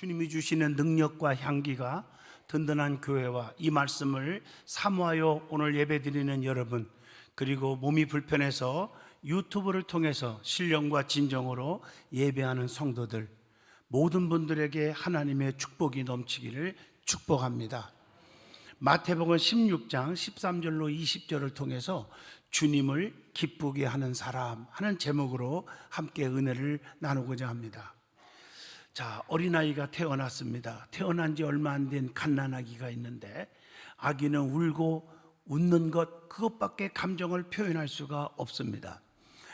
주님이 주시는 능력과 향기가 든든한 교회와 이 말씀을 사모하여 오늘 예배드리는 여러분, 그리고 몸이 불편해서 유튜브를 통해서 신령과 진정으로 예배하는 성도들, 모든 분들에게 하나님의 축복이 넘치기를 축복합니다. 마태복음 16장 13절로 20절을 통해서 주님을 기쁘게 하는 사람 하는 제목으로 함께 은혜를 나누고자 합니다. 자, 어린아이가 태어났습니다. 태어난 지 얼마 안 된 갓난아기가 있는데, 아기는 울고 웃는 것, 그것밖에 감정을 표현할 수가 없습니다.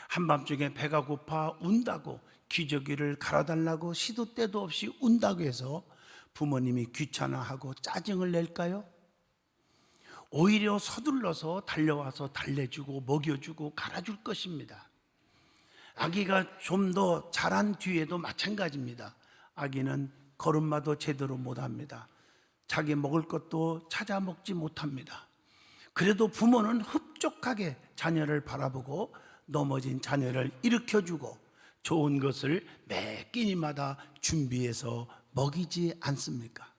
한밤중에 배가 고파 운다고, 기저귀를 갈아달라고 시도 때도 없이 운다고 해서 부모님이 귀찮아하고 짜증을 낼까요? 오히려 서둘러서 달려와서 달래주고 먹여주고 갈아줄 것입니다. 아기가 좀 더 자란 뒤에도 마찬가지입니다. 아기는 걸음마도 제대로 못합니다. 자기 먹을 것도 찾아 먹지 못합니다. 그래도 부모는 흡족하게 자녀를 바라보고 넘어진 자녀를 일으켜주고 좋은 것을 매 끼니마다 준비해서 먹이지 않습니까?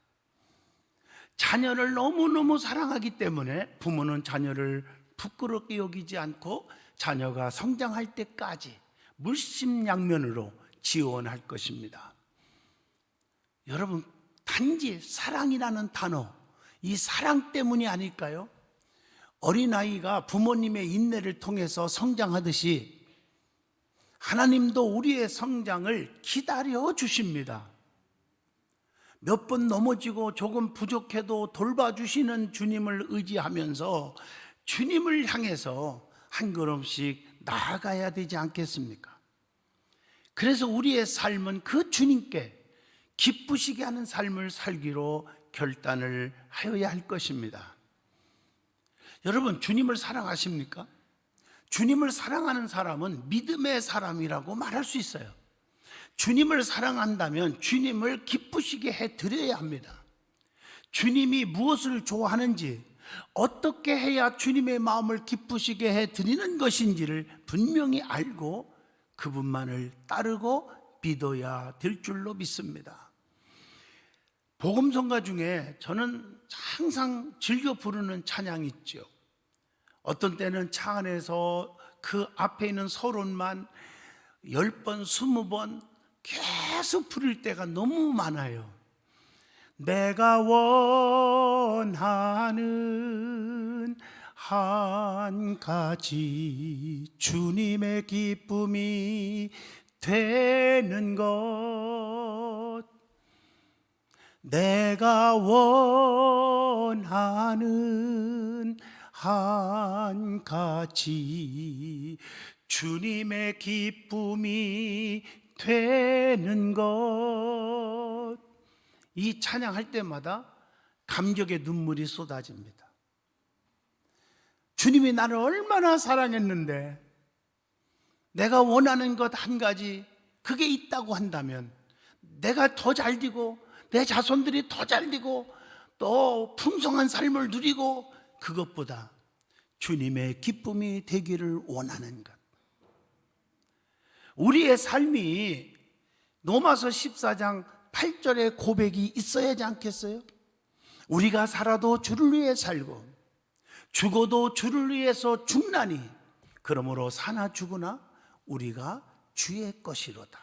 자녀를 너무너무 사랑하기 때문에 부모는 자녀를 부끄럽게 여기지 않고 자녀가 성장할 때까지 물심양면으로 지원할 것입니다. 여러분, 단지 사랑이라는 단어, 이 사랑 때문이 아닐까요? 어린아이가 부모님의 인내를 통해서 성장하듯이 하나님도 우리의 성장을 기다려 주십니다. 몇 번 넘어지고 조금 부족해도 돌봐주시는 주님을 의지하면서 주님을 향해서 한 걸음씩 나아가야 되지 않겠습니까? 그래서 우리의 삶은 그 주님께 기쁘시게 하는 삶을 살기로 결단을 하여야 할 것입니다. 여러분, 주님을 사랑하십니까? 주님을 사랑하는 사람은 믿음의 사람이라고 말할 수 있어요. 주님을 사랑한다면 주님을 기쁘시게 해드려야 합니다. 주님이 무엇을 좋아하는지, 어떻게 해야 주님의 마음을 기쁘시게 해드리는 것인지를 분명히 알고 그분만을 따르고 믿어야 될 줄로 믿습니다. 복음성가 중에 저는 항상 즐겨 부르는 찬양이 있죠. 어떤 때는 차 안에서 그 앞에 있는 서론만 10번, 20번 계속 부를 때가 너무 많아요. 내가 원하는 한 가지 주님의 기쁨이 되는 것, 내가 원하는 한 가지 주님의 기쁨이 되는 것. 이 찬양할 때마다 감격의 눈물이 쏟아집니다. 주님이 나를 얼마나 사랑했는데 내가 원하는 것 한 가지, 그게 있다고 한다면 내가 더 잘 되고 내 자손들이 더 잘 되고 또 풍성한 삶을 누리고, 그것보다 주님의 기쁨이 되기를 원하는 것. 우리의 삶이 로마서 14장 8절의 고백이 있어야 하지 않겠어요? 우리가 살아도 주를 위해 살고 죽어도 주를 위해서 죽나니 그러므로 사나 죽으나 우리가 주의 것이로다.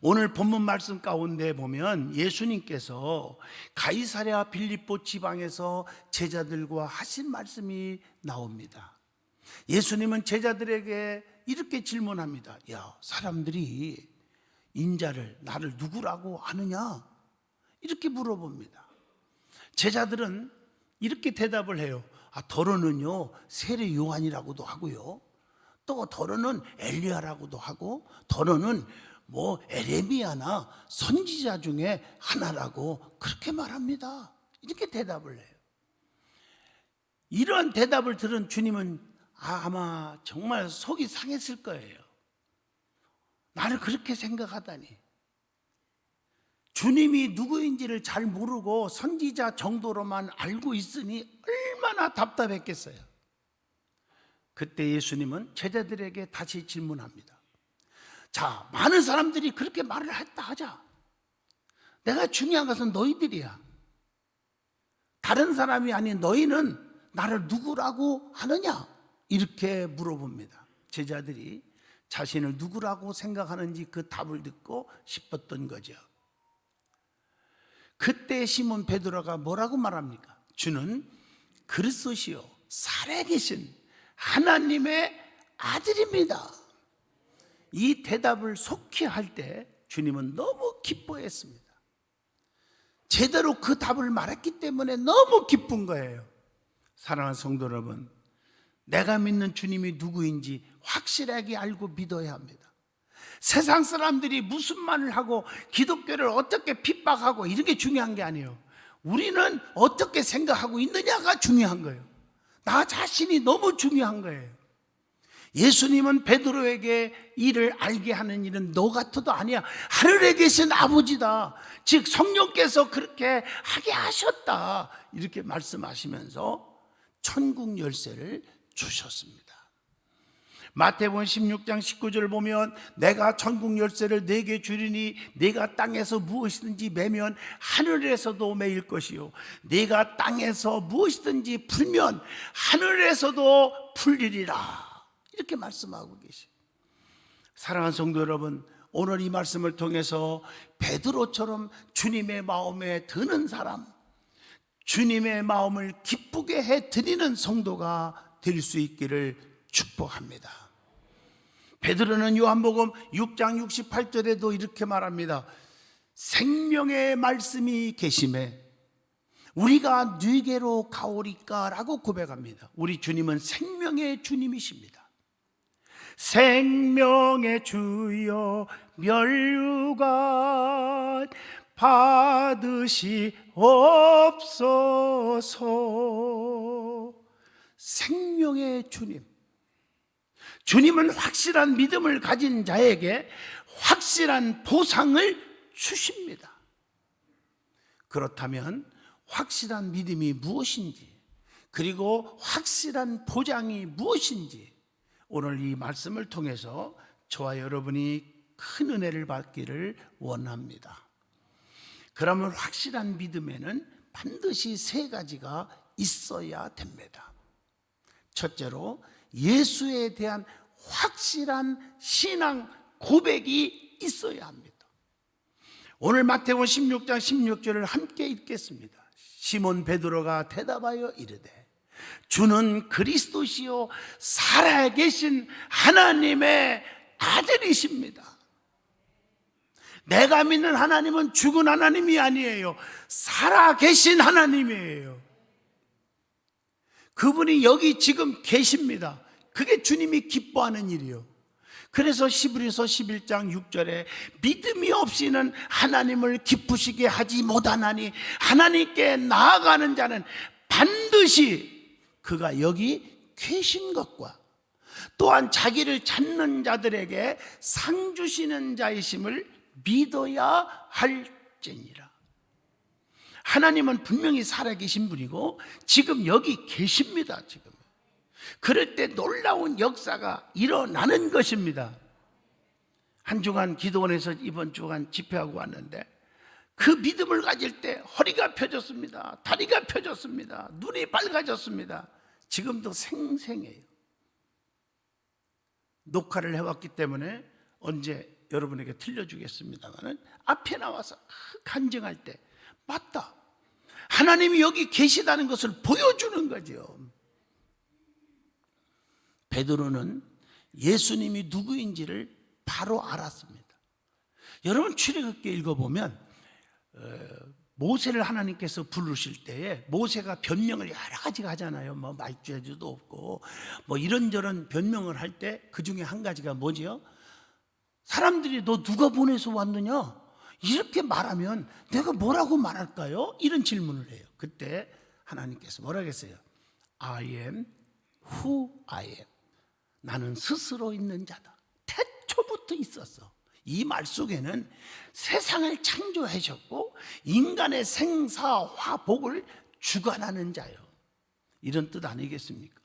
오늘 본문 말씀 가운데 보면 예수님께서 가이사랴 빌립보 지방에서 제자들과 하신 말씀이 나옵니다. 예수님은 제자들에게 이렇게 질문합니다. 야, 사람들이 인자를, 나를 누구라고 아느냐? 이렇게 물어봅니다. 제자들은 이렇게 대답을 해요. 더러는요 세례 요한이라고도 하고요, 또 더러는 엘리야라고도 하고, 더러는 에레미야나 선지자 중에 하나라고 그렇게 말합니다. 이렇게 대답을 해요. 이러한 대답을 들은 주님은 아마 정말 속이 상했을 거예요. 나를 그렇게 생각하다니. 주님이 누구인지를 잘 모르고 선지자 정도로만 알고 있으니 얼마나 답답했겠어요. 그때 예수님은 제자들에게 다시 질문합니다. 자, 많은 사람들이 그렇게 말을 했다 하자. 내가 중요한 것은 너희들이야. 다른 사람이 아닌 너희는 나를 누구라고 하느냐? 이렇게 물어봅니다. 제자들이 자신을 누구라고 생각하는지 그 답을 듣고 싶었던 거죠. 그때 시몬 베드로가 뭐라고 말합니까? 주는 그리스도시요 살아계신 하나님의 아들입니다. 이 대답을 속히 할 때 주님은 너무 기뻐했습니다. 제대로 그 답을 말했기 때문에 너무 기쁜 거예요. 사랑하는 성도 여러분, 내가 믿는 주님이 누구인지 확실하게 알고 믿어야 합니다. 세상 사람들이 무슨 말을 하고 기독교를 어떻게 핍박하고 이런 게 중요한 게 아니에요. 우리는 어떻게 생각하고 있느냐가 중요한 거예요. 나 자신이 너무 중요한 거예요. 예수님은 베드로에게 이를 알게 하는 일은 너 같아도 아니야. 하늘에 계신 아버지다. 즉 성령께서 그렇게 하게 하셨다. 이렇게 말씀하시면서 천국 열쇠를 주셨습니다. 마태복음 16장 19절을 보면 내가 천국 열쇠를 네게 주리니 네가 땅에서 무엇이든지 매면 하늘에서도 매일 것이요 네가 땅에서 무엇이든지 풀면 하늘에서도 풀리리라. 이렇게 말씀하고 계십니다. 사랑하는 성도 여러분, 오늘 이 말씀을 통해서 베드로처럼 주님의 마음에 드는 사람, 주님의 마음을 기쁘게 해드리는 성도가 될 수 있기를 축복합니다. 베드로는 요한복음 6장 68절에도 이렇게 말합니다. 생명의 말씀이 계심에 우리가 네게로 가오리까 라고 고백합니다. 우리 주님은 생명의 주님이십니다. 생명의 주여 멸류관 받으시옵소서. 생명의 주님, 주님은 확실한 믿음을 가진 자에게 확실한 보상을 주십니다. 그렇다면 확실한 믿음이 무엇인지, 그리고 확실한 보장이 무엇인지 오늘 이 말씀을 통해서 저와 여러분이 큰 은혜를 받기를 원합니다. 그러면 확실한 믿음에는 반드시 세 가지가 있어야 됩니다. 첫째로 예수에 대한 확실한 신앙 고백이 있어야 합니다. 오늘 마태복음 16장 16절을 함께 읽겠습니다. 시몬 베드로가 대답하여 이르되 주는 그리스도시요 살아계신 하나님의 아들이십니다. 내가 믿는 하나님은 죽은 하나님이 아니에요. 살아계신 하나님이에요. 그분이 여기 지금 계십니다. 그게 주님이 기뻐하는 일이요. 그래서 히브리서 11장 6절에 믿음이 없이는 하나님을 기쁘시게 하지 못하나니 하나님께 나아가는 자는 반드시 그가 여기 계신 것과 또한 자기를 찾는 자들에게 상 주시는 자이심을 믿어야 할지니라. 하나님은 분명히 살아계신 분이고 지금 여기 계십니다. 지금 그럴 때 놀라운 역사가 일어나는 것입니다. 한 주간 기도원에서 이번 주간 집회하고 왔는데 그 믿음을 가질 때 허리가 펴졌습니다. 다리가 펴졌습니다. 눈이 밝아졌습니다. 지금도 생생해요. 녹화를 해왔기 때문에 언제 여러분에게 들려주겠습니다만 앞에 나와서 간증할 때 맞다, 하나님이 여기 계시다는 것을 보여주는 거죠. 베드로는 예수님이 누구인지를 바로 알았습니다. 여러분 출애굽기 읽어보면 모세를 하나님께서 부르실 때에 모세가 변명을 여러 가지가 하잖아요. 뭐 말죄주도 없고 뭐 이런저런 변명을 할 때 그 중에 한 가지가 뭐지요? 사람들이 너 누가 보내서 왔느냐? 이렇게 말하면 내가 뭐라고 말할까요? 이런 질문을 해요. 그때 하나님께서 뭐라고 했어요? I am who I am. 나는 스스로 있는 자다. 태초부터 있었어. 이 말 속에는 세상을 창조하셨고 인간의 생사 화복을 주관하는 자요, 이런 뜻 아니겠습니까?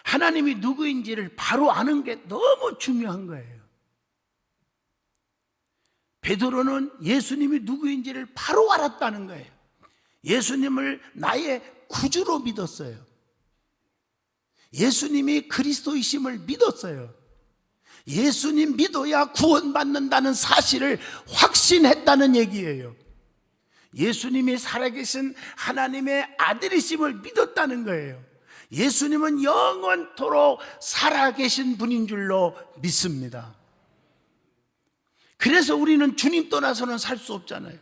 하나님이 누구인지를 바로 아는 게 너무 중요한 거예요. 베드로는 예수님이 누구인지를 바로 알았다는 거예요. 예수님을 나의 구주로 믿었어요. 예수님이 그리스도이심을 믿었어요. 예수님 믿어야 구원받는다는 사실을 확신했다는 얘기예요. 예수님이 살아계신 하나님의 아들이심을 믿었다는 거예요. 예수님은 영원토록 살아계신 분인 줄로 믿습니다. 그래서 우리는 주님 떠나서는 살 수 없잖아요.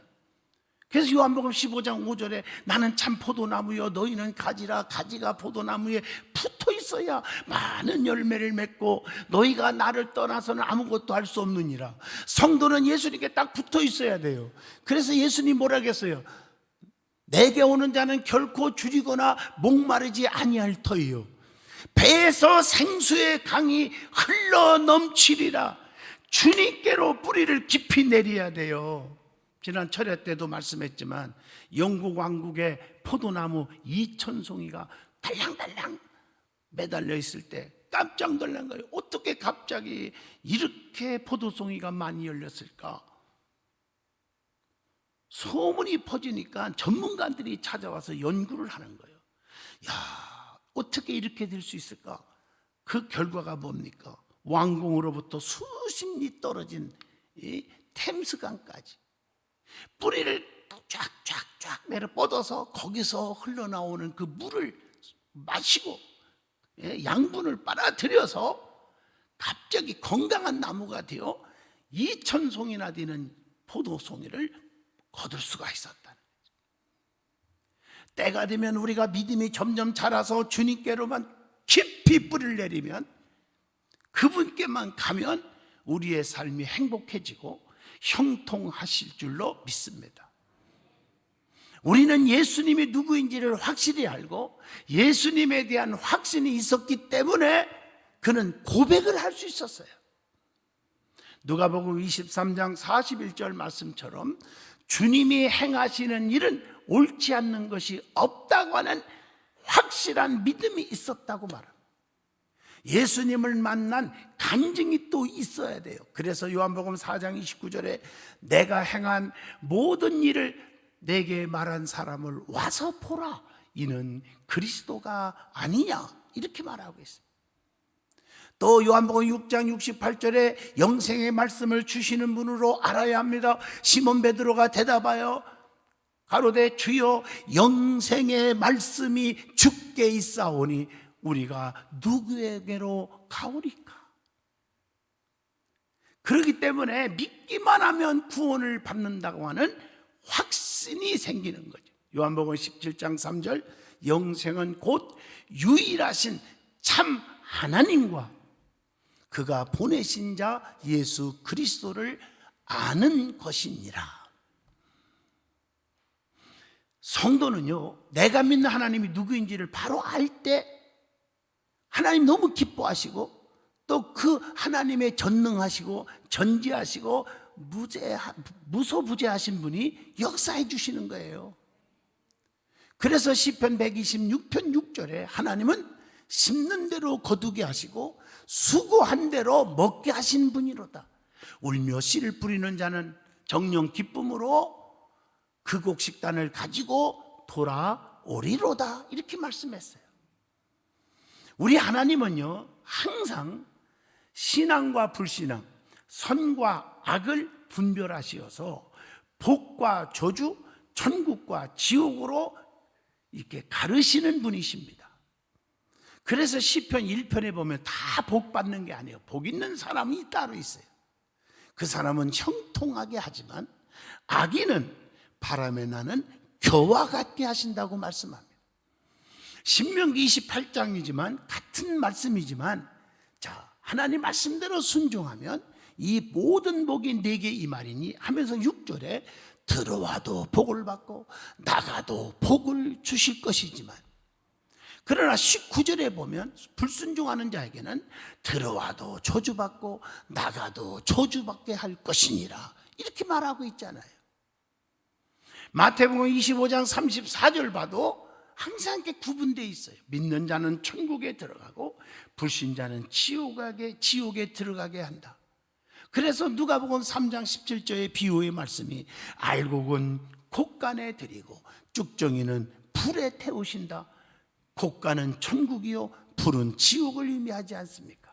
그래서 요한복음 15장 5절에 나는 참 포도나무여 너희는 가지라. 가지가 포도나무에 붙어 있어야 많은 열매를 맺고 너희가 나를 떠나서는 아무것도 할 수 없느니라. 성도는 예수님께 딱 붙어 있어야 돼요. 그래서 예수님 뭐라 했어요? 내게 오는 자는 결코 줄이거나 목마르지 아니할 터이요 배에서 생수의 강이 흘러 넘치리라. 주님께로 뿌리를 깊이 내려야 돼요. 지난 철야 때도 말씀했지만 영국 왕국의 포도나무 2,000송이가 달랑달랑 매달려 있을 때 깜짝 놀란 거예요. 어떻게 갑자기 이렇게 포도송이가 많이 열렸을까? 소문이 퍼지니까 전문가들이 찾아와서 연구를 하는 거예요. 야, 어떻게 이렇게 될 수 있을까? 그 결과가 뭡니까? 왕궁으로부터 수십 리 떨어진 이 템스강까지 뿌리를 쫙쫙쫙 내려 뻗어서 거기서 흘러나오는 그 물을 마시고 양분을 빨아들여서 갑자기 건강한 나무가 되어 2,000송이나 되는 포도송이를 거둘 수가 있었다는 거죠. 때가 되면 우리가 믿음이 점점 자라서 주님께로만 깊이 뿌리를 내리면 그분께만 가면 우리의 삶이 행복해지고 형통하실 줄로 믿습니다. 우리는 예수님이 누구인지를 확실히 알고 예수님에 대한 확신이 있었기 때문에 그는 고백을 할 수 있었어요. 누가복음 23장 41절 말씀처럼 주님이 행하시는 일은 옳지 않는 것이 없다고 하는 확실한 믿음이 있었다고 말합니다. 예수님을 만난 간증이 또 있어야 돼요. 그래서 요한복음 4장 29절에 내가 행한 모든 일을 내게 말한 사람을 와서 보라. 이는 그리스도가 아니냐 이렇게 말하고 있습니다. 또 요한복음 6장 68절에 영생의 말씀을 주시는 분으로 알아야 합니다. 시몬 베드로가 대답하여 가로되 주여 영생의 말씀이 주께 있사오니 우리가 누구에게로 가오리까? 그렇기 때문에 믿기만 하면 구원을 받는다고 하는 확신이 생기는 거죠. 요한복음 17장 3절 영생은 곧 유일하신 참 하나님과 그가 보내신 자 예수 그리스도를 아는 것이니라. 성도는요, 내가 믿는 하나님이 누구인지를 바로 알 때 하나님 너무 기뻐하시고 또 그 하나님의 전능하시고 전지하시고 무소부재하신 분이 역사해 주시는 거예요. 그래서 시편 126편 6절에 하나님은 심는 대로 거두게 하시고 수고한 대로 먹게 하신 분이로다. 울며 씨를 뿌리는 자는 정령 기쁨으로 그 곡식단을 가지고 돌아오리로다. 이렇게 말씀했어요. 우리 하나님은요, 항상 신앙과 불신앙, 선과 악을 분별하시어서 복과 저주, 천국과 지옥으로 이렇게 가르시는 분이십니다. 그래서 시편 1편에 보면 다 복 받는 게 아니에요. 복 있는 사람이 따로 있어요. 그 사람은 형통하게 하지만 악인은 바람에 나는 겨와 같게 하신다고 말씀합니다. 신명기 28장이지만 같은 말씀이지만 자, 하나님 말씀대로 순종하면 이 모든 복이 내게 임하리니 하면서 6절에 들어와도 복을 받고 나가도 복을 주실 것이지만 그러나 19절에 보면 불순종하는 자에게는 들어와도 저주받고 나가도 저주받게 할 것이니라 이렇게 말하고 있잖아요. 마태복음 25장 34절 봐도 항상 이렇게 구분되어 있어요. 믿는 자는 천국에 들어가고 불신자는 지옥에 들어가게 한다. 그래서 누가복음 3장 17절의 비유의 말씀이 알곡은 곶간에 드리고 쭉정이는 불에 태우신다. 곶간은 천국이요 불은 지옥을 의미하지 않습니까?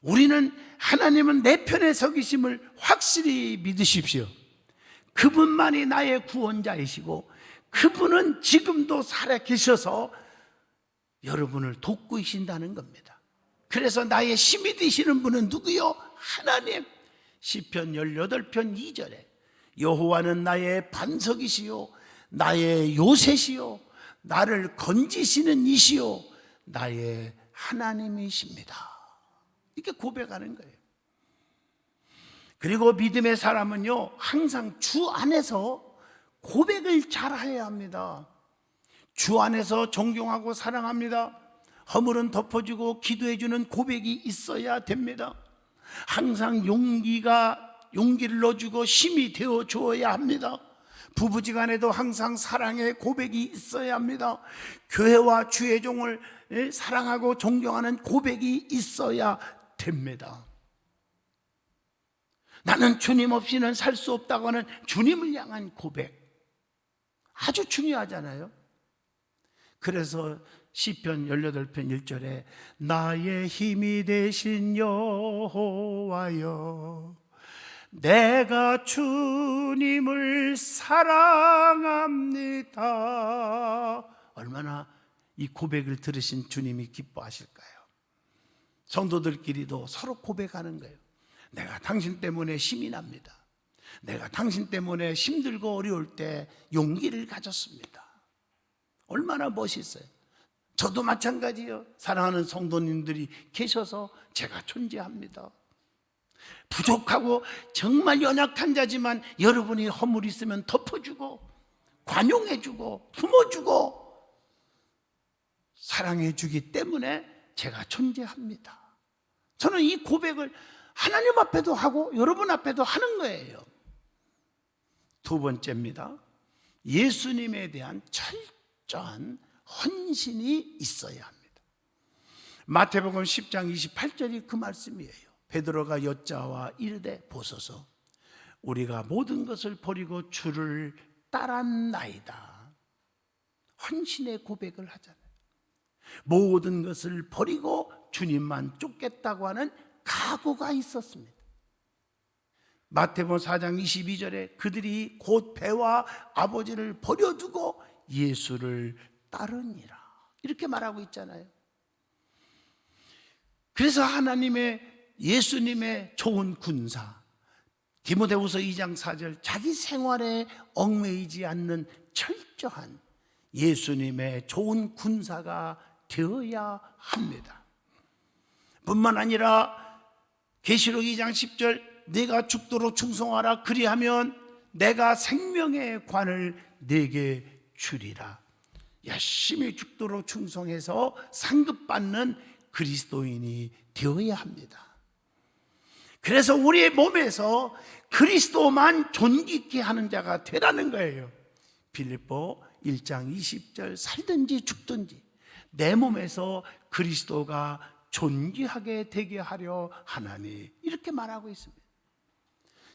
우리는 하나님은 내 편에 서 계심을 확실히 믿으십시오. 그분만이 나의 구원자이시고 그분은 지금도 살아 계셔서 여러분을 돕고 계신다는 겁니다. 그래서 나의 힘이 되시는 분은 누구요? 하나님. 시편 18편 2절에 여호와는 나의 반석이시요 나의 요새시요 나를 건지시는 이시요 나의 하나님이십니다. 이렇게 고백하는 거예요. 그리고 믿음의 사람은요 항상 주 안에서 고백을 잘해야 합니다. 주 안에서 존경하고 사랑합니다. 허물은 덮어주고 기도해주는 고백이 있어야 됩니다. 항상 용기를 넣어주고 힘이 되어 주어야 합니다. 부부지간에도 항상 사랑의 고백이 있어야 합니다. 교회와 주의 종을 사랑하고 존경하는 고백이 있어야 됩니다. 나는 주님 없이는 살 수 없다고 하는 주님을 향한 고백 아주 중요하잖아요. 그래서 시편 18편 1절에 나의 힘이 되신 여호와여 내가 주님을 사랑합니다. 얼마나 이 고백을 들으신 주님이 기뻐하실까요? 성도들끼리도 서로 고백하는 거예요. 내가 당신 때문에 힘이 납니다. 내가 당신 때문에 힘들고 어려울 때 용기를 가졌습니다. 얼마나 멋있어요. 저도 마찬가지요. 사랑하는 성도님들이 계셔서 제가 존재합니다. 부족하고 정말 연약한 자지만 여러분이 허물이 있으면 덮어주고 관용해주고 품어주고 사랑해주기 때문에 제가 존재합니다. 저는 이 고백을 하나님 앞에도 하고 여러분 앞에도 하는 거예요. 두 번째입니다. 예수님에 대한 철저한 헌신이 있어야 합니다. 마태복음 10장 28절이 그 말씀이에요. 베드로가 여짜와 이르되 보소서 우리가 모든 것을 버리고 주를 따랐나이다. 헌신의 고백을 하잖아요. 모든 것을 버리고 주님만 쫓겠다고 하는 각오가 있었습니다. 마태복음 4장 22절에 그들이 곧 배와 아버지를 버려두고 예수를 따르니라 이렇게 말하고 있잖아요. 그래서 예수님의 좋은 군사 디모데후서 2장 4절 자기 생활에 얽매이지 않는 철저한 예수님의 좋은 군사가 되어야 합니다. 뿐만 아니라 계시록 2장 10절 내가 죽도록 충성하라 그리하면 내가 생명의 관을 네게 주리라. 열심히 죽도록 충성해서 상급받는 그리스도인이 되어야 합니다. 그래서 우리의 몸에서 그리스도만 존귀케 하는 자가 되라는 거예요. 빌립보 1장 20절 살든지 죽든지 내 몸에서 그리스도가 존귀하게 되게 하려 하나니 이렇게 말하고 있습니다.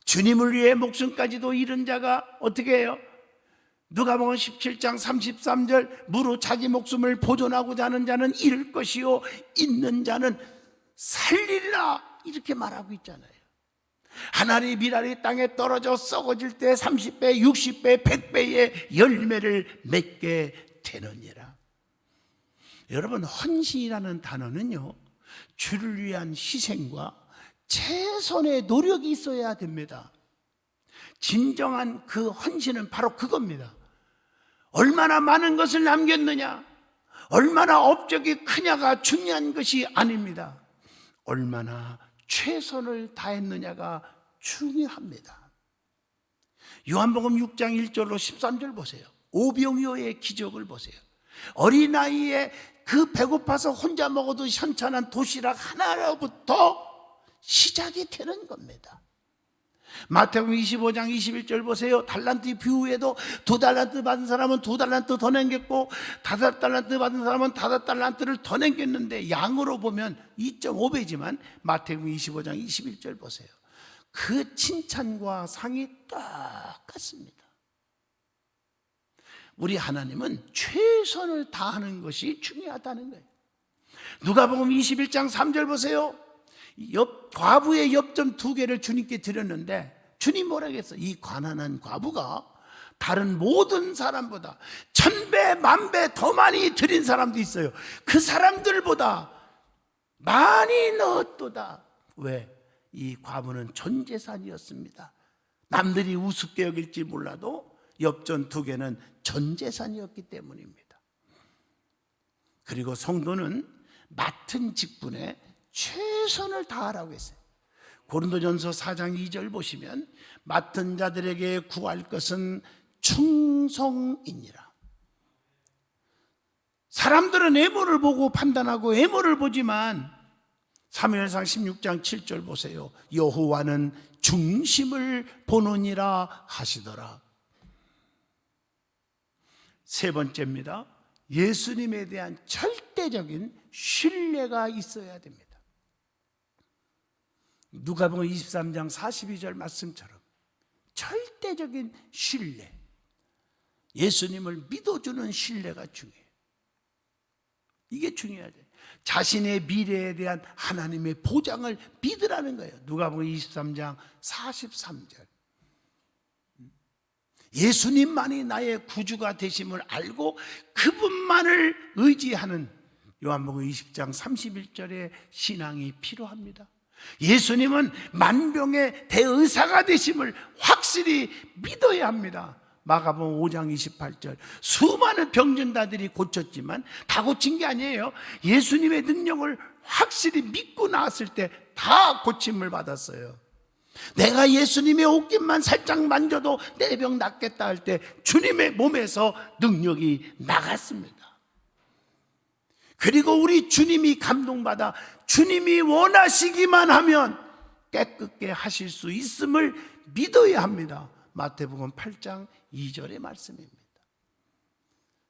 주님을 위해 목숨까지도 잃은 자가 어떻게 해요? 누가복음 17장 33절 무릇 자기 목숨을 보존하고자 하는 자는 잃을 것이요 있는 자는 살리리라 이렇게 말하고 있잖아요. 한 알이 밀알이 땅에 떨어져 썩어질 때 30배, 60배, 100배의 열매를 맺게 되느니라. 여러분 헌신이라는 단어는요 주를 위한 희생과 최선의 노력이 있어야 됩니다. 진정한 그 헌신은 바로 그겁니다. 얼마나 많은 것을 남겼느냐, 얼마나 업적이 크냐가 중요한 것이 아닙니다. 얼마나 최선을 다했느냐가 중요합니다. 요한복음 6장 1절로 13절 보세요. 오병이어의 기적을 보세요. 어린아이의 그 배고파서 혼자 먹어도 현찬한 도시락 하나로부터 시작이 되는 겁니다. 마태복음 25장 21절 보세요. 달란트 비유에도 2달란트 받은 사람은 2달란트 더 남겼고 5달란트 받은 사람은 5달란트를 더 남겼는데, 양으로 보면 2.5배지만 마태복음 25장 21절 보세요. 그 칭찬과 상이 똑같습니다. 우리 하나님은 최선을 다하는 것이 중요하다는 거예요. 누가복음 21장 3절 보세요. 과부의 엽전 2개를 주님께 드렸는데 주님 뭐라고 했어요? 이 가난한 과부가 다른 모든 사람보다 1000배, 10,000배 더 많이 드린 사람도 있어요. 그 사람들보다 많이 넣었도다. 왜? 이 과부는 전 재산이었습니다. 남들이 우습게 여길지 몰라도 엽전 2개는 전 재산이었기 때문입니다. 그리고 성도는 맡은 직분에 최선을 다하라고 했어요. 고린도전서 4장 2절 보시면 맡은 자들에게 구할 것은 충성이니라. 사람들은 외모를 보고 판단하고 외모를 보지만 사무엘상 16장 7절 보세요. 여호와는 중심을 보느니라 하시더라. 세 번째입니다. 예수님에 대한 절대적인 신뢰가 있어야 됩니다. 누가복음 23장 42절 말씀처럼 절대적인 신뢰, 예수님을 믿어주는 신뢰가 중요해요. 이게 중요하죠. 자신의 미래에 대한 하나님의 보장을 믿으라는 거예요. 누가복음 23장 43절. 예수님만이 나의 구주가 되심을 알고 그분만을 의지하는 요한복음 20장 31절의 신앙이 필요합니다. 예수님은 만병의 대의사가 되심을 확실히 믿어야 합니다. 마가복음 5장 28절. 수많은 병전자들이 고쳤지만 다 고친 게 아니에요. 예수님의 능력을 확실히 믿고 나왔을 때 다 고침을 받았어요. 내가 예수님의 옷깃만 살짝 만져도 내 병 낫겠다 할 때 주님의 몸에서 능력이 나갔습니다. 그리고 우리 주님이 감동받아 주님이 원하시기만 하면 깨끗게 하실 수 있음을 믿어야 합니다. 마태복음 8장 2절의 말씀입니다.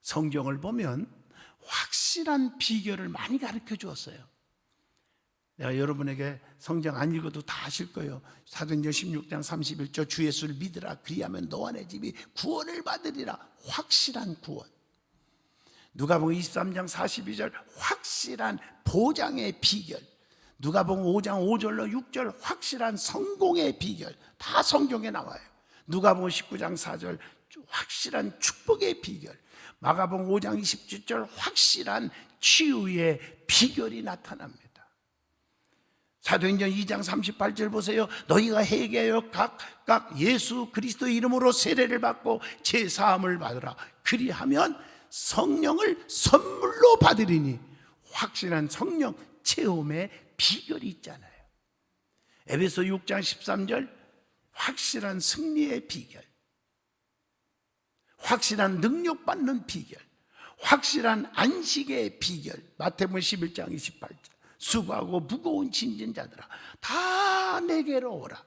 성경을 보면 확실한 비결을 많이 가르쳐 주었어요. 내가 여러분에게 성경 안 읽어도 다 아실 거예요. 사도행전 16장 31절 주 예수를 믿으라 그리하면 너와 내 집이 구원을 받으리라. 확실한 구원. 누가복음 23장 42절 확실한 보장의 비결. 누가복음 5장 5절로 6절 확실한 성공의 비결. 다 성경에 나와요. 누가복음 19장 4절 확실한 축복의 비결. 마가복음 5장 27절 확실한 치유의 비결이 나타납니다. 사도행전 2장 38절 보세요. 너희가 회개하여 각각 예수 그리스도의 이름으로 세례를 받고 제사함을 받으라. 그리하면 성령을 선물로 받으리니. 확실한 성령 체험의 비결이 있잖아요. 에베소 6장 13절 확실한 승리의 비결, 확실한 능력받는 비결, 확실한 안식의 비결. 마태복음 11장 28절 수고하고 무거운 짐진 자들아 다 내게로 오라.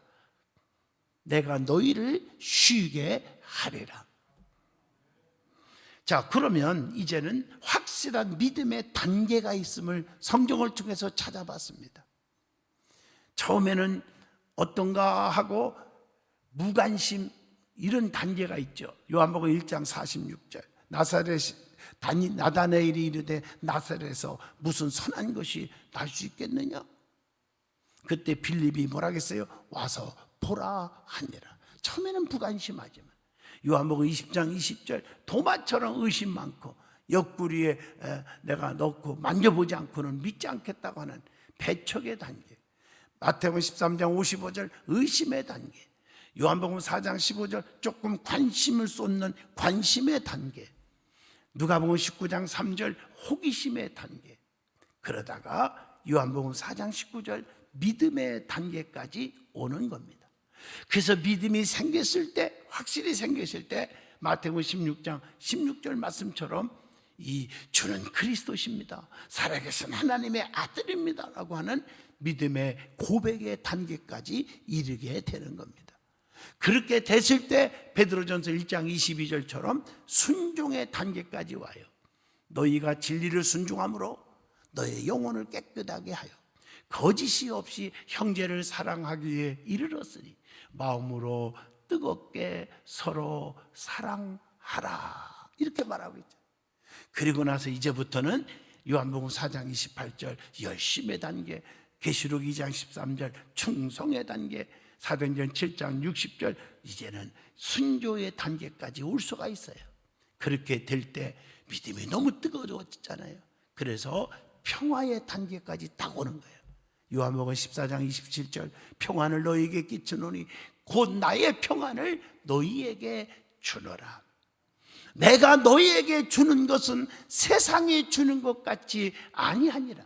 내가 너희를 쉬게 하리라. 자, 그러면 이제는 확실한 믿음의 단계가 있음을 성경을 통해서 찾아봤습니다. 처음에는 어떤가 하고 무관심, 이런 단계가 있죠. 요한복음 1장 46절 나다나엘이 이르되 나사렛에서 무슨 선한 것이 날 수 있겠느냐. 그때 빌립이 뭐라겠어요? 와서 보라 하니라. 처음에는 무관심하지만 요한복음 20장 20절 도마처럼 의심 많고 옆구리에 내가 넣고 만져보지 않고는 믿지 않겠다고 하는 배척의 단계. 마태복음 13장 55절 의심의 단계. 요한복음 4장 15절 조금 관심을 쏟는 관심의 단계. 누가복음 19장 3절 호기심의 단계. 그러다가 요한복음 4장 19절 믿음의 단계까지 오는 겁니다. 그래서 믿음이 생겼을 때, 확실히 생겼을 때 마태복음 16장 16절 말씀처럼 이 주는 그리스도십니다, 살아계신 하나님의 아들입니다 라고 하는 믿음의 고백의 단계까지 이르게 되는 겁니다. 그렇게 됐을 때 베드로전서 1장 22절처럼 순종의 단계까지 와요. 너희가 진리를 순종함으로 너의 영혼을 깨끗하게 하여 거짓이 없이 형제를 사랑하기에 이르렀으니 마음으로 뜨겁게 서로 사랑하라. 이렇게 말하고 있죠. 그리고 나서 이제부터는 요한복음 4장 28절 열심의 단계, 계시록 2장 13절 충성의 단계, 사도행전 7장 60절 이제는 순교의 단계까지 올 수가 있어요. 그렇게 될 때 믿음이 너무 뜨거워졌잖아요. 그래서 평화의 단계까지 딱 오는 거예요. 요한복음 14장 27절 평안을 너희에게 끼치노니 곧 나의 평안을 너희에게 주노라. 내가 너희에게 주는 것은 세상에 주는 것 같지 아니하니라.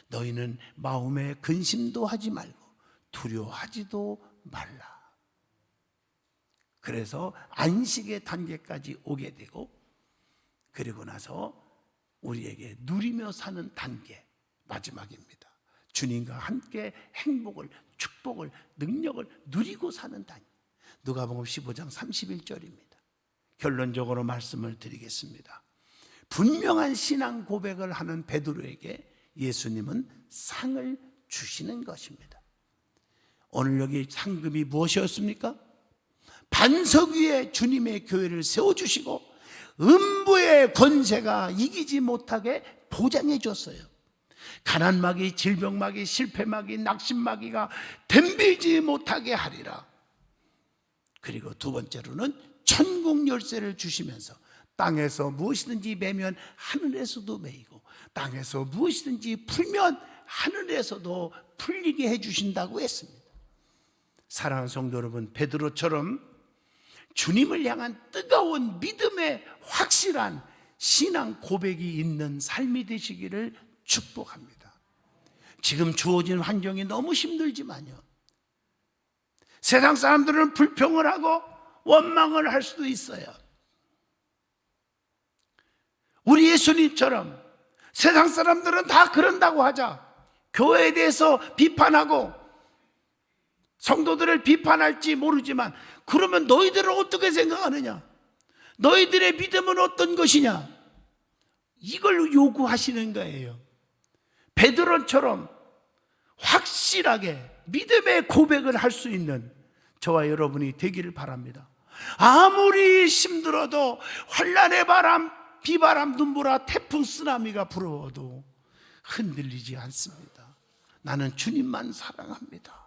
너희는 마음에 근심도 하지 말고 두려워하지도 말라. 그래서 안식의 단계까지 오게 되고, 그리고 나서 우리에게 누리며 사는 단계 마지막입니다. 주님과 함께 행복을, 축복을, 능력을 누리고 사는 단계. 누가복음 15장 31절입니다. 결론적으로 말씀을 드리겠습니다. 분명한 신앙 고백을 하는 베드로에게 예수님은 상을 주시는 것입니다. 오늘 여기 상급이 무엇이었습니까? 반석 위에 주님의 교회를 세워주시고 음부의 권세가 이기지 못하게 보장해 줬어요. 가난마귀, 질병마귀, 실패마귀, 낙심마귀가 덤비지 못하게 하리라. 그리고 두 번째로는 천국 열쇠를 주시면서 땅에서 무엇이든지 매면 하늘에서도 매이고 땅에서 무엇이든지 풀면 하늘에서도 풀리게 해주신다고 했습니다. 사랑하는 성도 여러분, 베드로처럼 주님을 향한 뜨거운 믿음의 확실한 신앙 고백이 있는 삶이 되시기를 축복합니다. 지금 주어진 환경이 너무 힘들지만요, 세상 사람들은 불평을 하고 원망을 할 수도 있어요. 우리 예수님처럼 세상 사람들은 다 그런다고 하자. 교회에 대해서 비판하고 성도들을 비판할지 모르지만, 그러면 너희들은 어떻게 생각하느냐? 너희들의 믿음은 어떤 것이냐? 이걸 요구하시는 거예요. 베드로처럼 확실하게 믿음의 고백을 할 수 있는 저와 여러분이 되기를 바랍니다. 아무리 힘들어도 환난의 바람, 비바람, 눈보라, 태풍, 쓰나미가 불어도 흔들리지 않습니다. 나는 주님만 사랑합니다.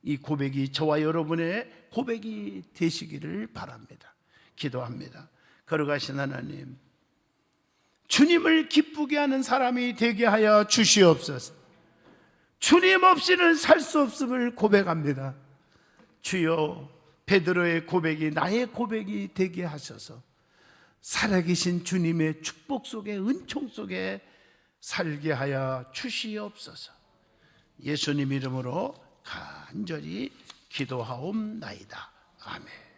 이 고백이 저와 여러분의 고백이 되시기를 바랍니다. 기도합니다. 거룩하신 하나님, 주님을 기쁘게 하는 사람이 되게 하여 주시옵소서. 주님 없이는 살 수 없음을 고백합니다. 주여, 베드로의 고백이 나의 고백이 되게 하셔서 살아계신 주님의 축복 속에, 은총 속에 살게 하여 주시옵소서. 예수님 이름으로 간절히 기도하옵나이다. 아멘.